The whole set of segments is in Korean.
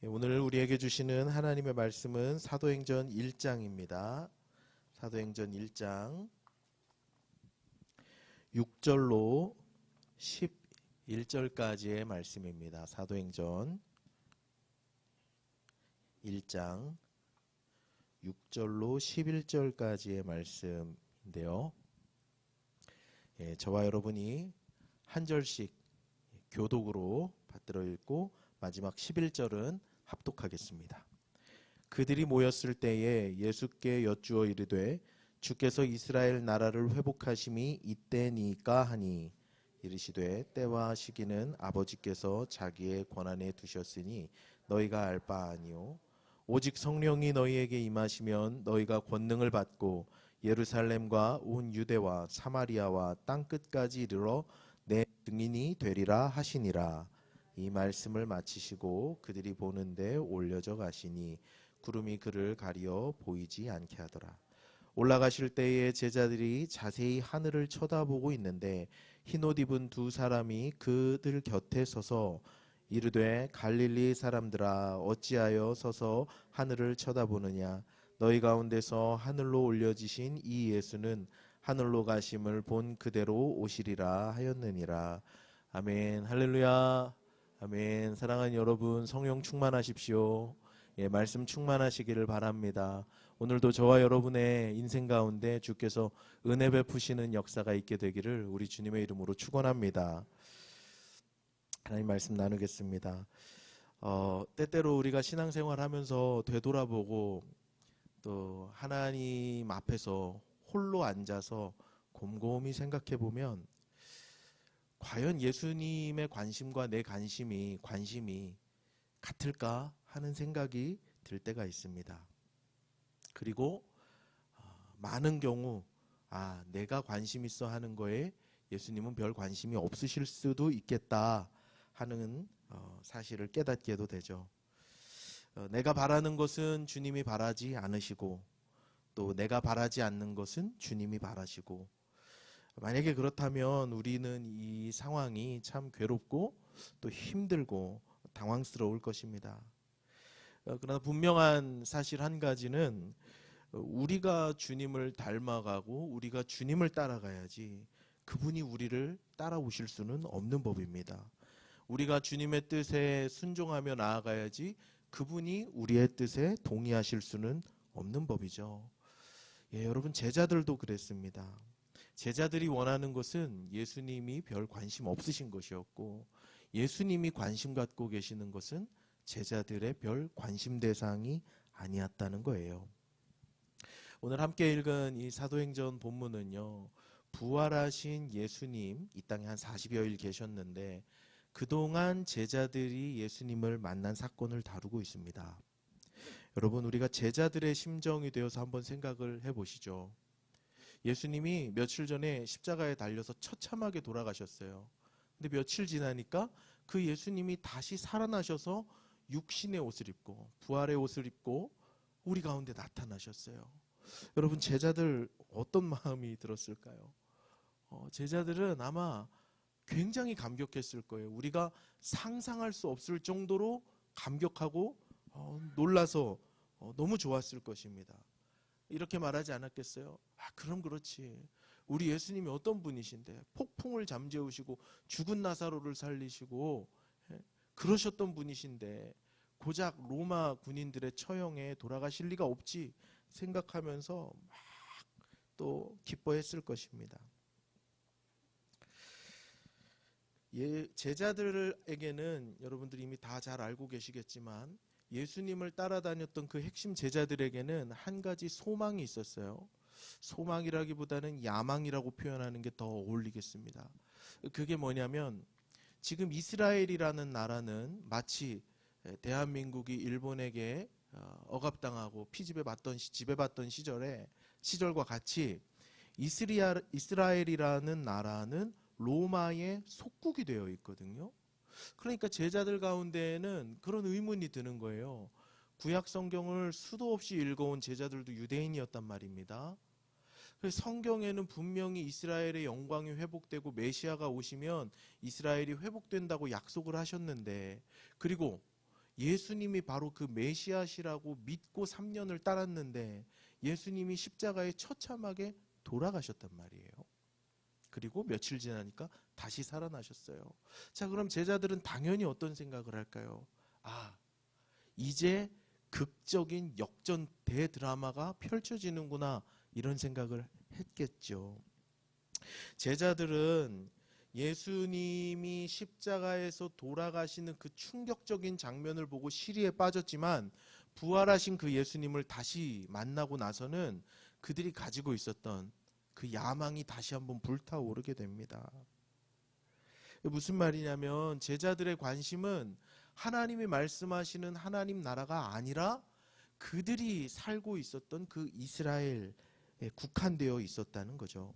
오늘 우리에게 주시는 하나님의 말씀은 사도행전 1장입니다. 사도행전 1장 6절로 11절까지의 말씀입니다. 사도행전 1장 6절로 11절까지의 말씀인데요. 저와 여러분이 한 절씩 교독으로 받들어 읽고 마지막 11절은 합독하겠습니다. 그들이 모였을 때에 예수께 여쭈어 이르되 주께서 이스라엘 나라를 회복하심이 이때니까 하니 이르시되 때와 시기는 아버지께서 자기의 권한에 두셨으니 너희가 알 바 아니요 오직 성령이 너희에게 임하시면 너희가 권능을 받고 예루살렘과 온 유대와 사마리아와 땅끝까지 이르러 내 증인이 되리라 하시니라. 이 말씀을 마치시고 그들이 보는데 올려져 가시니 구름이 그를 가리어 보이지 않게 하더라. 올라가실 때에 제자들이 자세히 하늘을 쳐다보고 있는데 흰옷 입은 두 사람이 그들 곁에 서서 이르되 갈릴리 사람들아 어찌하여 서서 하늘을 쳐다보느냐. 너희 가운데서 하늘로 올려지신 이 예수는 하늘로 가심을 본 그대로 오시리라 하였느니라. 아멘. 할렐루야. 아멘. 사랑하는 여러분, 성령 충만하십시오. 말씀 충만하시기를 바랍니다. 오늘도 저와 여러분의 인생 가운데 주께서 은혜 베푸시는 역사가 있게 되기를 우리 주님의 이름으로 축원합니다. 하나님 말씀 나누겠습니다. 때때로 우리가 신앙생활하면서 되돌아보고 또 하나님 앞에서 홀로 앉아서 곰곰이 생각해 보면 과연 예수님의 관심과 내 관심이 같을까 하는 생각이 들 때가 있습니다. 그리고 많은 경우 내가 관심 있어 하는 거에 예수님은 별 관심이 없으실 수도 있겠다 하는 사실을 깨닫게도 되죠. 내가 바라는 것은 주님이 바라지 않으시고 또 내가 바라지 않는 것은 주님이 바라시고, 만약에 그렇다면 우리는 이 상황이 참 괴롭고 또 힘들고 당황스러울 것입니다. 그러나 분명한 사실 한 가지는 우리가 주님을 닮아가고 우리가 주님을 따라가야지 그분이 우리를 따라오실 수는 없는 법입니다. 우리가 주님의 뜻에 순종하며 나아가야지 그분이 우리의 뜻에 동의하실 수는 없는 법이죠. 여러분, 제자들도 그랬습니다. 제자들이 원하는 것은 예수님이 별 관심 없으신 것이었고 예수님이 관심 갖고 계시는 것은 제자들의 별 관심 대상이 아니었다는 거예요. 오늘 함께 읽은 이 사도행전 본문은요, 부활하신 예수님 이 땅에 한 40여일 계셨는데 그동안 제자들이 예수님을 만난 사건을 다루고 있습니다. 여러분, 우리가 제자들의 심정이 되어서 한번 생각을 해보시죠. 예수님이 며칠 전에 십자가에 달려서 처참하게 돌아가셨어요. 근데 며칠 지나니까 그 예수님이 다시 살아나셔서 육신의 옷을 입고 부활의 옷을 입고 우리 가운데 나타나셨어요. 여러분, 제자들 어떤 마음이 들었을까요? 제자들은 아마 굉장히 감격했을 거예요. 우리가 상상할 수 없을 정도로 감격하고 놀라서 너무 좋았을 것입니다. 이렇게 말하지 않았겠어요? 그럼 그렇지. 우리 예수님이 어떤 분이신데 폭풍을 잠재우시고 죽은 나사로를 살리시고 그러셨던 분이신데 고작 로마 군인들의 처형에 돌아가실 리가 없지 생각하면서 막 또 기뻐했을 것입니다. 제자들에게는 여러분들이 이미 다 잘 알고 계시겠지만 예수님을 따라다녔던 그 핵심 제자들에게는 한 가지 소망이 있었어요. 소망이라기보다는 야망이라고 표현하는 게 더 어울리겠습니다. 그게 뭐냐면 지금 이스라엘이라는 나라는 마치 대한민국이 일본에게 억압당하고 지배받던 시절과 같이 이스라엘이라는 나라는 로마의 속국이 되어 있거든요. 그러니까 제자들 가운데에는 그런 의문이 드는 거예요. 구약 성경을 수도 없이 읽어온 제자들도 유대인이었단 말입니다. 그래서 성경에는 분명히 이스라엘의 영광이 회복되고 메시아가 오시면 이스라엘이 회복된다고 약속을 하셨는데, 그리고 예수님이 바로 그 메시아시라고 믿고 3년을 따랐는데 예수님이 십자가에 처참하게 돌아가셨단 말이에요. 그리고 며칠 지나니까 다시 살아나셨어요. 자, 그럼 제자들은 당연히 어떤 생각을 할까요? 아, 이제 극적인 역전 대드라마가 펼쳐지는구나, 이런 생각을 했겠죠. 제자들은 예수님이 십자가에서 돌아가시는 그 충격적인 장면을 보고 시리에 빠졌지만 부활하신 그 예수님을 다시 만나고 나서는 그들이 가지고 있었던 그 야망이 다시 한번 불타오르게 됩니다. 무슨 말이냐면 제자들의 관심은 하나님이 말씀하시는 하나님 나라가 아니라 그들이 살고 있었던 그 이스라엘에 국한되어 있었다는 거죠.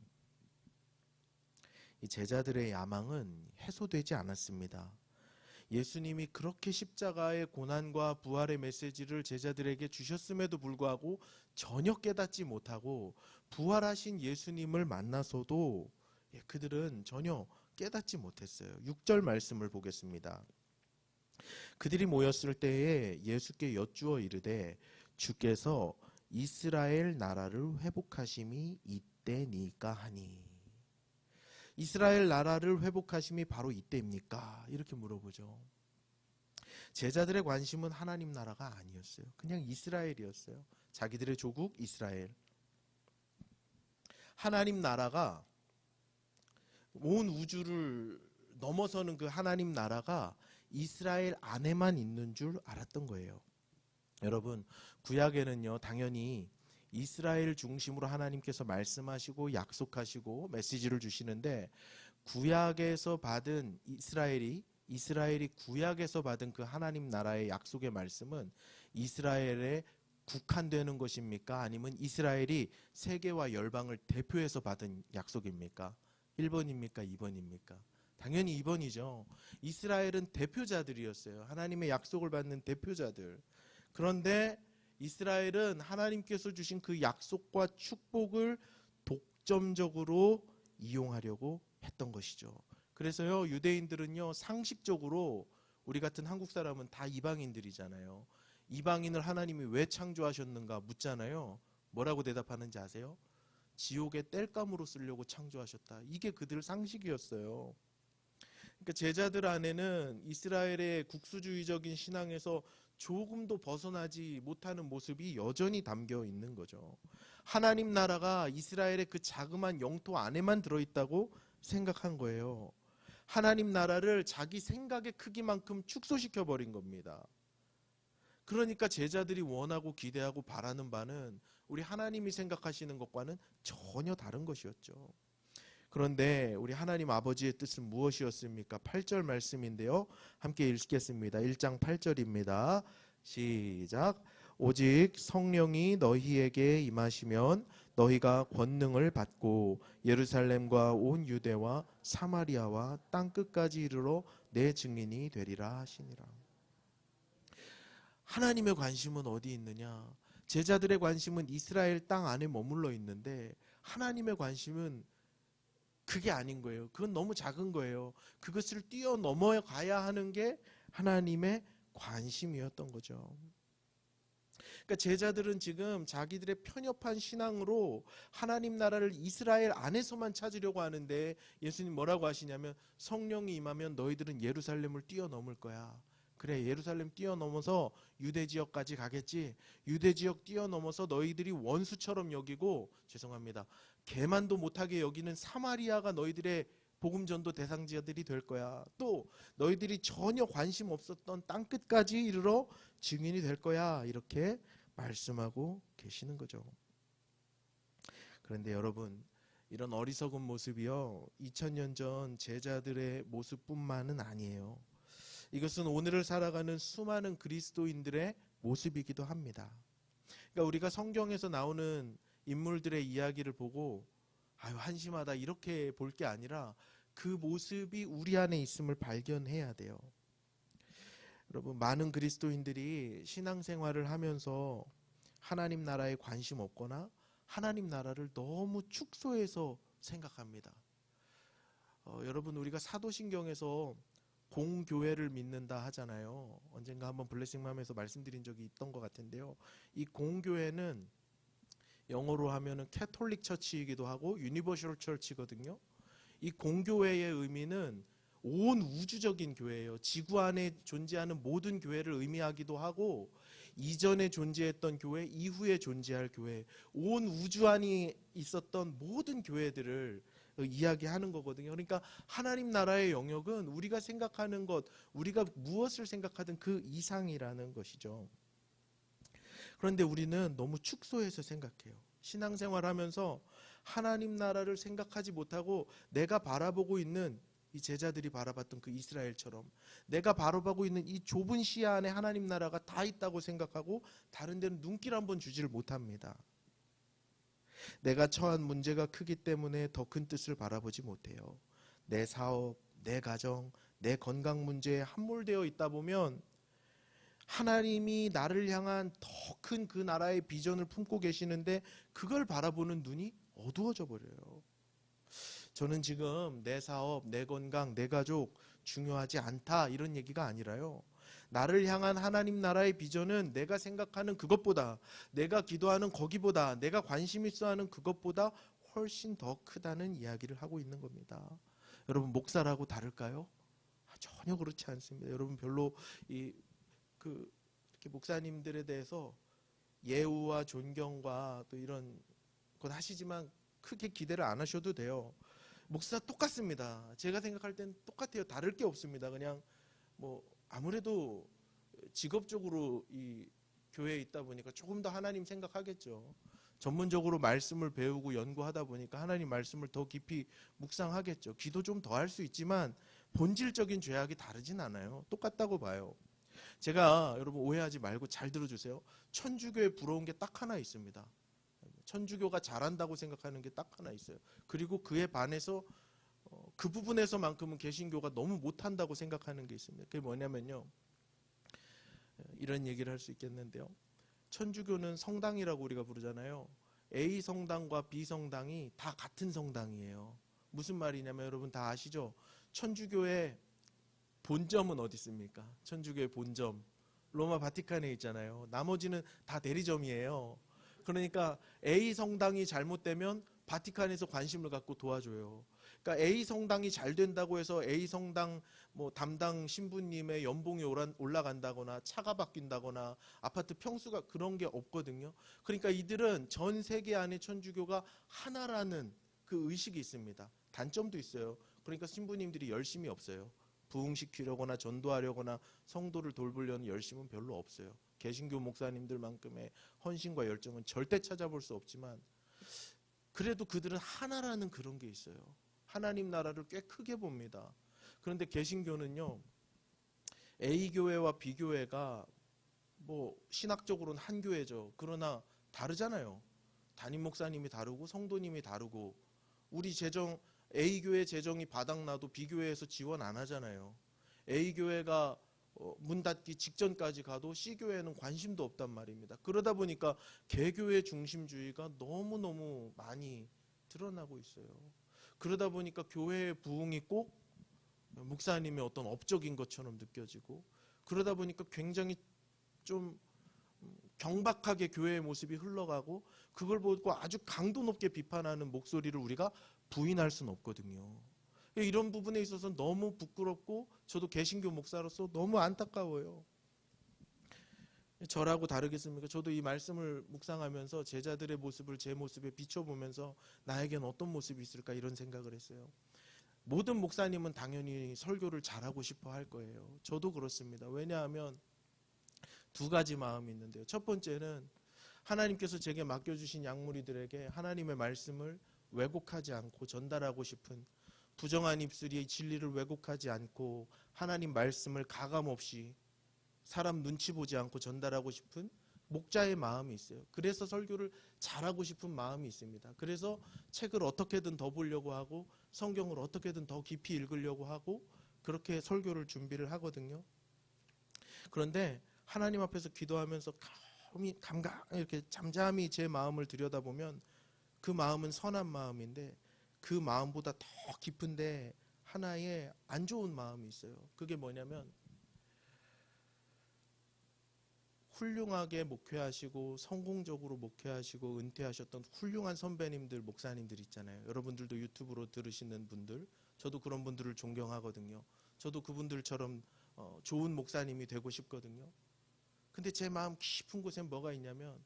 이 제자들의 야망은 해소되지 않았습니다. 예수님이 그렇게 십자가의 고난과 부활의 메시지를 제자들에게 주셨음에도 불구하고 전혀 깨닫지 못하고 부활하신 예수님을 만나서도 그들은 전혀 깨닫지 못했어요. 6절 말씀을 보겠습니다. 그들이 모였을 때에 예수께 여쭈어 이르되 주께서 이스라엘 나라를 회복하심이 이때니까 하니. 이스라엘 나라를 회복하심이 바로 이때입니까? 이렇게 물어보죠. 제자들의 관심은 하나님 나라가 아니었어요. 그냥 이스라엘이었어요. 자기들의 조국 이스라엘. 하나님 나라가 온 우주를 넘어서는 그 하나님 나라가 이스라엘 안에만 있는 줄 알았던 거예요. 여러분, 구약에는요, 당연히 이스라엘 중심으로 하나님께서 말씀하시고 약속하시고 메시지를 주시는데, 구약에서 받은 이스라엘이 구약에서 받은 그 하나님 나라의 약속의 말씀은 이스라엘에 국한되는 것입니까? 아니면 이스라엘이 세계와 열방을 대표해서 받은 약속입니까? 1번입니까? 2번입니까? 당연히 2번이죠. 이스라엘은 대표자들이었어요. 하나님의 약속을 받는 대표자들. 그런데 이스라엘은 하나님께서 주신 그 약속과 축복을 독점적으로 이용하려고 했던 것이죠. 그래서요, 유대인들은요, 상식적으로 우리 같은 한국 사람은 다 이방인들이잖아요. 이방인을 하나님이 왜 창조하셨는가 묻잖아요. 뭐라고 대답하는지 아세요? 지옥의 땔감으로 쓰려고 창조하셨다. 이게 그들 상식이었어요. 그러니까 제자들 안에는 이스라엘의 국수주의적인 신앙에서 조금도 벗어나지 못하는 모습이 여전히 담겨 있는 거죠. 하나님 나라가 이스라엘의 그 자그마한 영토 안에만 들어있다고 생각한 거예요. 하나님 나라를 자기 생각의 크기만큼 축소시켜 버린 겁니다. 그러니까 제자들이 원하고 기대하고 바라는 바는 우리 하나님이 생각하시는 것과는 전혀 다른 것이었죠. 그런데 우리 하나님 아버지의 뜻은 무엇이었습니까? 8절 말씀인데요. 함께 읽겠습니다. 1장 8절입니다. 시작. 오직 성령이 너희에게 임하시면 너희가 권능을 받고 예루살렘과 온 유대와 사마리아와 땅끝까지 이르러 내 증인이 되리라 하시니라. 하나님의 관심은 어디 있느냐? 제자들의 관심은 이스라엘 땅 안에 머물러 있는데 하나님의 관심은 그게 아닌 거예요. 그건 너무 작은 거예요. 그것을 뛰어넘어 가야 하는 게 하나님의 관심이었던 거죠. 그러니까 제자들은 지금 자기들의 편협한 신앙으로 하나님 나라를 이스라엘 안에서만 찾으려고 하는데 예수님 뭐라고 하시냐면 성령이 임하면 너희들은 예루살렘을 뛰어넘을 거야. 그래, 예루살렘 뛰어넘어서 유대 지역까지 가겠지. 유대 지역 뛰어넘어서 너희들이 원수처럼 여기고, 죄송합니다, 개만도 못하게 여기는 사마리아가 너희들의 복음 전도 대상자들이 될 거야. 또 너희들이 전혀 관심 없었던 땅 끝까지 이르러 증인이 될 거야. 이렇게 말씀하고 계시는 거죠. 그런데 여러분, 이런 어리석은 모습이요, 2000년 전 제자들의 모습뿐만은 아니에요. 이것은 오늘을 살아가는 수많은 그리스도인들의 모습이기도 합니다. 그러니까 우리가 성경에서 나오는 인물들의 이야기를 보고 아유 한심하다 이렇게 볼 게 아니라 그 모습이 우리 안에 있음을 발견해야 돼요. 여러분, 많은 그리스도인들이 신앙생활을 하면서 하나님 나라에 관심 없거나 하나님 나라를 너무 축소해서 생각합니다. 여러분, 우리가 사도신경에서 공교회를 믿는다 하잖아요. 언젠가 한번 블레싱맘에서 말씀드린 적이 있던 것 같은데요. 이 공교회는 영어로 하면은 캐톨릭 처치이기도 하고 유니버셜 처치거든요. 이 공교회의 의미는 온 우주적인 교회예요. 지구 안에 존재하는 모든 교회를 의미하기도 하고 이전에 존재했던 교회, 이후에 존재할 교회, 온 우주 안에 있었던 모든 교회들을 이야기하는 거거든요. 그러니까 하나님 나라의 영역은 우리가 생각하는 것, 우리가 무엇을 생각하든 그 이상이라는 것이죠. 그런데 우리는 너무 축소해서 생각해요. 신앙생활하면서 하나님 나라를 생각하지 못하고 내가 바라보고 있는 이 제자들이 바라봤던 그 이스라엘처럼 내가 바라보고 있는 이 좁은 시야 안에 하나님 나라가 다 있다고 생각하고 다른 데는 눈길 한번 주지를 못합니다. 내가 처한 문제가 크기 때문에 더 큰 뜻을 바라보지 못해요. 내 사업, 내 가정, 내 건강 문제에 함몰되어 있다 보면 하나님이 나를 향한 더 큰 그 나라의 비전을 품고 계시는데 그걸 바라보는 눈이 어두워져 버려요. 저는 지금 내 사업, 내 건강, 내 가족 중요하지 않다 이런 얘기가 아니라요. 나를 향한 하나님 나라의 비전은 내가 생각하는 그것보다, 내가 기도하는 거기보다, 내가 관심 있어 하는 그것보다 훨씬 더 크다는 이야기를 하고 있는 겁니다. 여러분, 목사라고 다를까요? 전혀 그렇지 않습니다. 여러분, 별로 이렇게 목사님들에 대해서 예우와 존경과 또 이런 건 하시지만 크게 기대를 안 하셔도 돼요. 목사 똑같습니다. 제가 생각할 땐 똑같아요. 다를 게 없습니다. 그냥 뭐 아무래도 직업적으로 이 교회에 있다 보니까 조금 더 하나님 생각하겠죠. 전문적으로 말씀을 배우고 연구하다 보니까 하나님 말씀을 더 깊이 묵상하겠죠. 기도 좀 더 할 수 있지만 본질적인 죄악이 다르진 않아요. 똑같다고 봐요. 제가 여러분 오해하지 말고 잘 들어주세요. 천주교에 부러운 게 딱 하나 있습니다. 천주교가 잘한다고 생각하는 게 딱 하나 있어요. 그리고 그에 반해서 그 부분에서만큼은 개신교가 너무 못한다고 생각하는 게 있습니다. 그게 뭐냐면요. 이런 얘기를 할 수 있겠는데요. 천주교는 성당이라고 우리가 부르잖아요. A 성당과 B 성당이 다 같은 성당이에요. 무슨 말이냐면 여러분 다 아시죠? 천주교의 본점은 어디 있습니까? 천주교의 본점 로마 바티칸에 있잖아요. 나머지는 다 대리점이에요. 그러니까 A 성당이 잘못되면 바티칸에서 관심을 갖고 도와줘요. 그러니까 A 성당이 잘 된다고 해서 A 성당 뭐 담당 신부님의 연봉이 올라간다거나 차가 바뀐다거나 아파트 평수가 그런 게 없거든요. 그러니까 이들은 전 세계 안에 천주교가 하나라는 그 의식이 있습니다. 단점도 있어요. 그러니까 신부님들이 열심히 없어요. 부흥시키려거나 전도하려거나 성도를 돌보려는 열심은 별로 없어요. 개신교 목사님들만큼의 헌신과 열정은 절대 찾아볼 수 없지만 그래도 그들은 하나라는 그런 게 있어요. 하나님 나라를 꽤 크게 봅니다. 그런데 개신교는요. A교회와 B교회가 뭐 신학적으로는 한 교회죠. 그러나 다르잖아요. 담임 목사님이 다르고 성도님이 다르고 우리 재정 A교회 재정이 바닥나도 B교회에서 지원 안 하잖아요. A교회가 문 닫기 직전까지 가도 C교회는 관심도 없단 말입니다. 그러다 보니까 개교회 중심주의가 너무너무 많이 드러나고 있어요. 그러다 보니까 교회의 부흥이 꼭 목사님의 어떤 업적인 것처럼 느껴지고 그러다 보니까 굉장히 좀 경박하게 교회의 모습이 흘러가고 그걸 보고 아주 강도 높게 비판하는 목소리를 우리가 부인할 수는 없거든요. 이런 부분에 있어서 너무 부끄럽고 저도 개신교 목사로서 너무 안타까워요. 저라고 다르겠습니까? 저도 이 말씀을 묵상하면서 제자들의 모습을 제 모습에 비춰보면서 나에겐 어떤 모습이 있을까 이런 생각을 했어요. 모든 목사님은 당연히 설교를 잘하고 싶어 할 거예요. 저도 그렇습니다. 왜냐하면 두 가지 마음이 있는데요. 첫 번째는 하나님께서 제게 맡겨주신 양무리들에게 하나님의 말씀을 왜곡하지 않고 전달하고 싶은 부정한 입술이 진리를 왜곡하지 않고 하나님 말씀을 가감없이 사람 눈치 보지 않고 전달하고 싶은 목자의 마음이 있어요. 그래서 설교를 잘하고 싶은 마음이 있습니다. 그래서 책을 어떻게든 더 보려고 하고 성경을 어떻게든 더 깊이 읽으려고 하고 그렇게 설교를 준비를 하거든요. 그런데 하나님 앞에서 기도하면서 이렇게 잠잠히 제 마음을 들여다보면 그 마음은 선한 마음인데 그 마음보다 더 깊은데 하나의 안 좋은 마음이 있어요. 그게 뭐냐면 훌륭하게 목회하시고 성공적으로 목회하시고 은퇴하셨던 훌륭한 선배님들, 목사님들 있잖아요. 여러분들도 유튜브로 들으시는 분들, 저도 그런 분들을 존경하거든요. 저도 그분들처럼 좋은 목사님이 되고 싶거든요. 근데 제 마음 깊은 곳에 뭐가 있냐면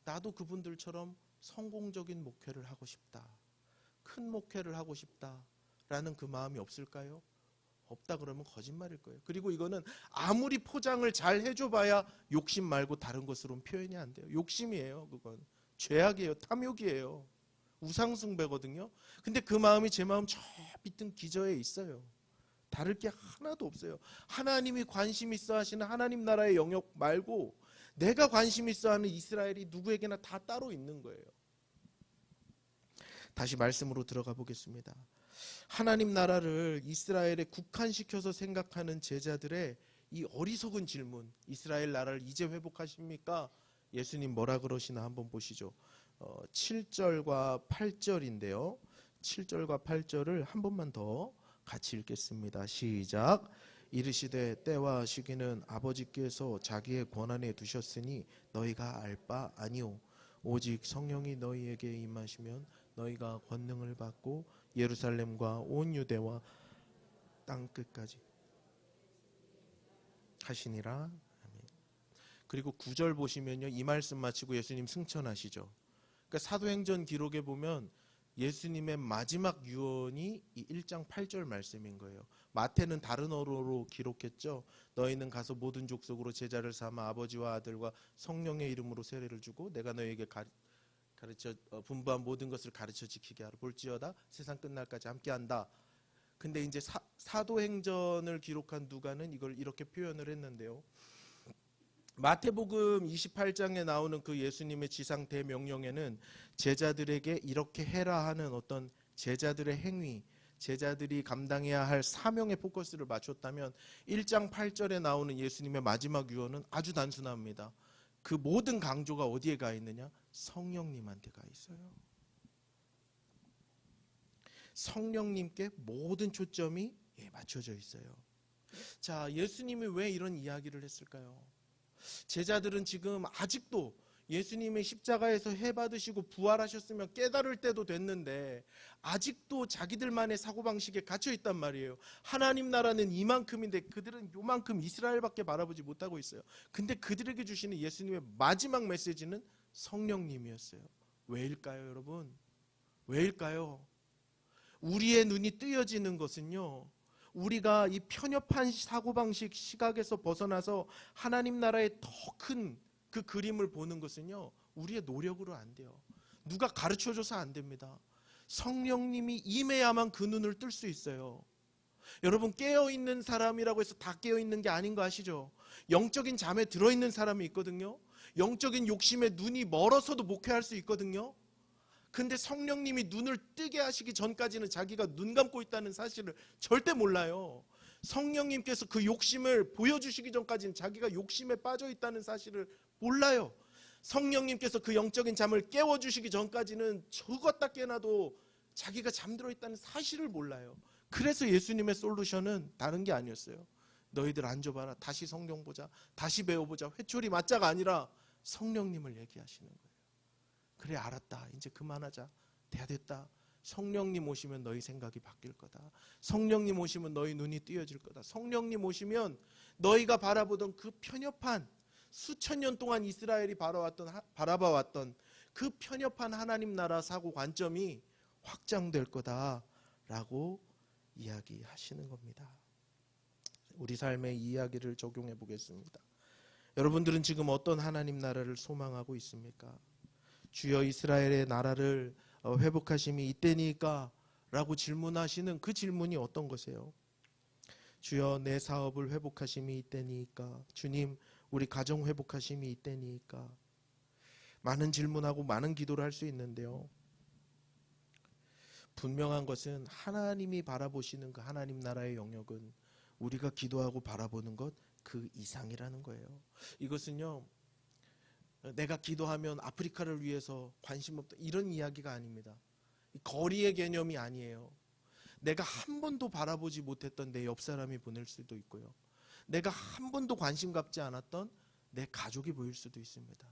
나도 그분들처럼 성공적인 목회를 하고 싶다, 큰 목회를 하고 싶다라는 그 마음이 없을까요? 없다 그러면 거짓말일 거예요. 그리고 이거는 아무리 포장을 잘 해줘봐야 욕심 말고 다른 것으로는 표현이 안 돼요. 욕심이에요. 그건 죄악이에요. 탐욕이에요. 우상숭배거든요. 근데 그 마음이 제 마음 저 밑은 기저에 있어요. 다를 게 하나도 없어요. 하나님이 관심 있어 하시는 하나님 나라의 영역 말고 내가 관심 있어 하는 이스라엘이 누구에게나 다 따로 있는 거예요. 다시 말씀으로 들어가 보겠습니다. 하나님 나라를 이스라엘에 국한시켜서 생각하는 제자들의 이 어리석은 질문, 이스라엘 나라를 이제 회복하십니까? 예수님 뭐라 그러시나 한번 보시죠. 7절과 8절인데요. 7절과 8절을 한 번만 더 같이 읽겠습니다. 시작. 이르시되 때와 시기는 아버지께서 자기의 권한에 두셨으니 너희가 알 바 아니오. 오직 성령이 너희에게 임하시면 너희가 권능을 받고 예루살렘과 온 유대와 땅 끝까지 하시니라. 아멘. 그리고 9절 보시면요, 이 말씀 마치고 예수님 승천하시죠. 그러니까 사도행전 기록에 보면 예수님의 마지막 유언이 이 1장 8절 말씀인 거예요. 마태는 다른 어로로 기록했죠. 너희는 가서 모든 족속으로 제자를 삼아 아버지와 아들과 성령의 이름으로 세례를 주고 내가 너희에게 가르쳐 분부한 모든 것을 가르쳐 지키게 하라. 볼지어다 세상 끝날까지 함께한다. 근데 이제 사도행전을 기록한 누가는 이걸 이렇게 표현을 했는데요. 마태복음 28장에 나오는 그 예수님의 지상 대명령에는 제자들에게 이렇게 해라 하는 어떤 제자들의 행위, 제자들이 감당해야 할 사명의 포커스를 맞췄다면 1장 8절에 나오는 예수님의 마지막 유언은 아주 단순합니다. 그 모든 강조가 어디에 가 있느냐? 성령님한테 가 있어요. 성령님께 모든 초점이 맞춰져 있어요. 자, 예수님이 왜 이런 이야기를 했을까요? 제자들은 지금 아직도 예수님의 십자가에서 해받으시고 부활하셨으면 깨달을 때도 됐는데 아직도 자기들만의 사고방식에 갇혀 있단 말이에요. 하나님 나라는 이만큼인데 그들은 요만큼 이스라엘밖에 바라보지 못하고 있어요. 근데 그들에게 주시는 예수님의 마지막 메시지는 성령님이었어요. 왜일까요, 여러분? 왜일까요? 우리의 눈이 뜨여지는 것은요, 우리가 이 편협한 사고방식 시각에서 벗어나서 하나님 나라의 더 큰 그 그림을 보는 것은요, 우리의 노력으로 안 돼요. 누가 가르쳐줘서 안 됩니다. 성령님이 임해야만 그 눈을 뜰 수 있어요. 여러분, 깨어있는 사람이라고 해서 다 깨어있는 게 아닌 거 아시죠? 영적인 잠에 들어있는 사람이 있거든요. 영적인 욕심에 눈이 멀어서도 목회할 수 있거든요. 근데 성령님이 눈을 뜨게 하시기 전까지는 자기가 눈 감고 있다는 사실을 절대 몰라요. 성령님께서 그 욕심을 보여주시기 전까지는 자기가 욕심에 빠져 있다는 사실을 몰라요. 성령님께서 그 영적인 잠을 깨워주시기 전까지는 죽었다 깨나도 자기가 잠들어 있다는 사실을 몰라요. 그래서 예수님의 솔루션은 다른 게 아니었어요. 너희들 앉아봐라. 다시 성경 보자. 다시 배워보자. 회초리 맞자가 아니라 성령님을 얘기하시는 거예요. 그래, 알았다. 이제 그만하자. 됐다. 성령님 오시면 너희 생각이 바뀔 거다. 성령님 오시면 너희 눈이 띄어질 거다. 성령님 오시면 너희가 바라보던 그 편협한, 수천 년 동안 이스라엘이 바라봐왔던 그 편협한 하나님 나라 사고 관점이 확장될 거다라고 이야기하시는 겁니다. 우리 삶의 이야기를 적용해 보겠습니다. 여러분들은 지금 어떤 하나님 나라를 소망하고 있습니까? 주여 이스라엘의 나라를 회복하심이 이때니까? 라고 질문하시는 그 질문이 어떤 것이에요? 주여 내 사업을 회복하심이 이때니까? 주님 우리 가정 회복하심이 이때니까? 많은 질문하고 많은 기도를 할 수 있는데요, 분명한 것은 하나님이 바라보시는 그 하나님 나라의 영역은 우리가 기도하고 바라보는 것 그 이상이라는 거예요. 이것은요, 내가 기도하면 아프리카를 위해서 관심 없다 이런 이야기가 아닙니다. 거리의 개념이 아니에요. 내가 한 번도 바라보지 못했던 내 옆 사람이 보낼 수도 있고요. 내가 한 번도 관심 갖지 않았던 내 가족이 보일 수도 있습니다.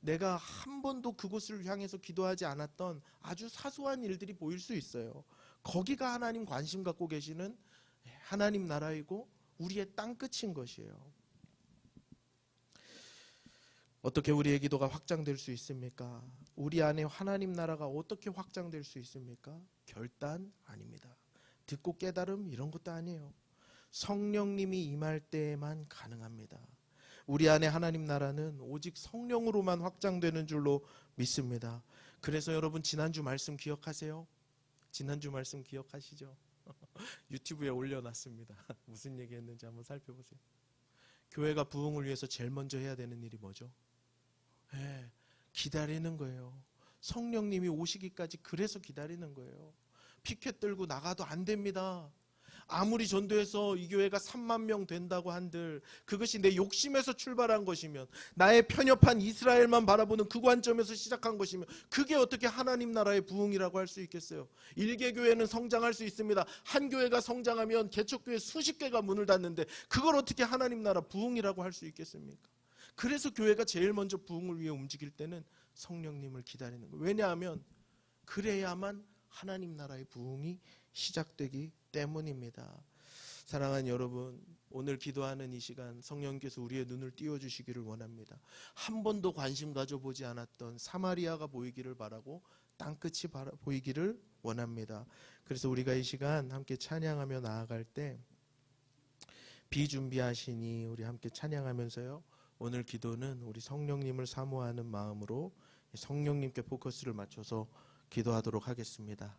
내가 한 번도 그곳을 향해서 기도하지 않았던 아주 사소한 일들이 보일 수 있어요. 거기가 하나님 관심 갖고 계시는 하나님 나라이고 우리의 땅끝인 것이에요. 어떻게 우리의 기도가 확장될 수 있습니까? 우리 안에 하나님 나라가 어떻게 확장될 수 있습니까? 결단 아닙니다. 듣고 깨달음 이런 것도 아니에요. 성령님이 임할 때에만 가능합니다. 우리 안에 하나님 나라는 오직 성령으로만 확장되는 줄로 믿습니다. 그래서 여러분 지난주 말씀 기억하세요? 지난주 말씀 기억하시죠? 유튜브에 올려놨습니다. 무슨 얘기했는지 한번 살펴보세요. 교회가 부흥을 위해서 제일 먼저 해야 되는 일이 뭐죠? 기다리는 거예요. 성령님이 오시기까지 그래서 기다리는 거예요. 피켓 들고 나가도 안 됩니다. 아무리 전도해서 이 교회가 3만 명 된다고 한들 그것이 내 욕심에서 출발한 것이면, 나의 편협한 이스라엘만 바라보는 그 관점에서 시작한 것이면 그게 어떻게 하나님 나라의 부흥이라고 할 수 있겠어요? 일개교회는 성장할 수 있습니다. 한 교회가 성장하면 개척교회 수십 개가 문을 닫는데 그걸 어떻게 하나님 나라 부흥이라고 할 수 있겠습니까? 그래서 교회가 제일 먼저 부흥을 위해 움직일 때는 성령님을 기다리는 거예요. 왜냐하면 그래야만 하나님 나라의 부흥이 시작되기 때문입니다. 사랑하는 여러분, 오늘 기도하는 이 시간 성령께서 우리의 눈을 띄워주시기를 원합니다. 한 번도 관심 가져보지 않았던 사마리아가 보이기를 바라고 땅끝이 보이기를 원합니다. 그래서 우리가 이 시간 함께 찬양하며 나아갈 때 비준비하시니 우리 함께 찬양하면서요, 오늘 기도는 우리 성령님을 사모하는 마음으로 성령님께 포커스를 맞춰서 기도하도록 하겠습니다.